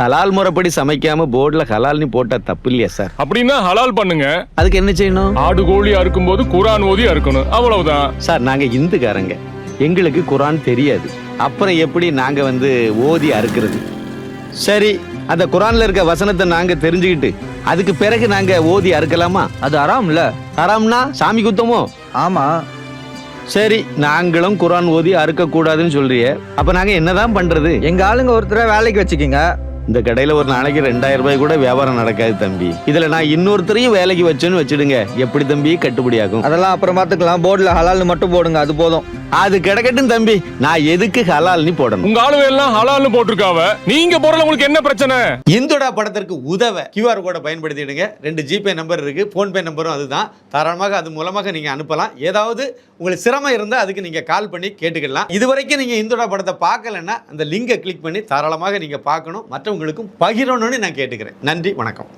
ஹலால் முறைப்படி சமைக்காம போர்டுல ஹலால்னு போட்டா தப்பு இல்லையா சார்? அப்படின்னா ஹலால் பண்ணுங்க. அதுக்கு என்ன செய்யணும்? ஆடு கோழி அறுக்கும்போது குரான் ஓதி அறுக்கணும், அவ்வளவுதான். சார் நாங்க இந்துக்காரங்க, எங்களுக்கு குரான் தெரியாது, அப்புறம் எப்படி நாங்க ஓதி அறுக்கிறது? சரி, அந்த குரான்ல இருக்க வசனத்தை நாங்க தெரிஞ்சுக்கிட்டு அதுக்கு பிறகு நாங்க ஓதி அறுக்கலாமா? அது ஹராம்ல. ஹராம்னா சாமி குத்தமோ? ஆமா. சரி, நாங்களும் குரான் ஓதி அறுக்க கூடாதுன்னு சொல்றியே, அப்ப நாங்க என்னதான் பண்றது? எங்க ஆளுங்க ஒருத்தரை வேலைக்கு வச்சுக்கீங்க. இந்த கடையில ஒரு நாளைக்கு 2000 ரூபாய் கூட வியாபாரம் நடக்காது தம்பி. இதுல நான் இன்னொருத்தரையும் வேலைக்கு வச்சேன்னு வச்சிடுங்க, எப்படி தம்பி கட்டுப்படி ஆகும்? அதெல்லாம் அப்புறம் பாத்துக்கலாம். போர்டுல ஹலால்னு மட்டும் போடுங்க, அது போதும். அது கிடக்கட்டும் தம்பி, நான் எதுக்கு ஹலால்னு போடணும்? உங்க ஆளுங்க எல்லாம் ஹலால்னு போட்டிருக்காவ, நீங்க போறல உங்களுக்கு என்ன பிரச்சனை? இந்துடா படத்திற்கு உதவ QR கோடை பயன்படுத்திடுங்க. 2 ஜிபே நம்பர் இருக்கு, போன்பே நம்பரும் அதுதான். தாராளமாக அது மூலமாக நீங்க அனுப்பலாம். ஏதாவது உங்களுக்கு சிரமம் இருந்தால் அதுக்கு நீங்க கால் பண்ணி கேட்டுக்கலாம். இதுவரைக்கும் நீங்க இந்துடா படத்தை பார்க்கலன்னா அந்த லிங்கை கிளிக் பண்ணி தாராளமாக நீங்க பார்க்கணும், மற்றவங்களுக்கும் பகிரணும்னு நான் கேட்டுக்கிறேன். நன்றி, வணக்கம்.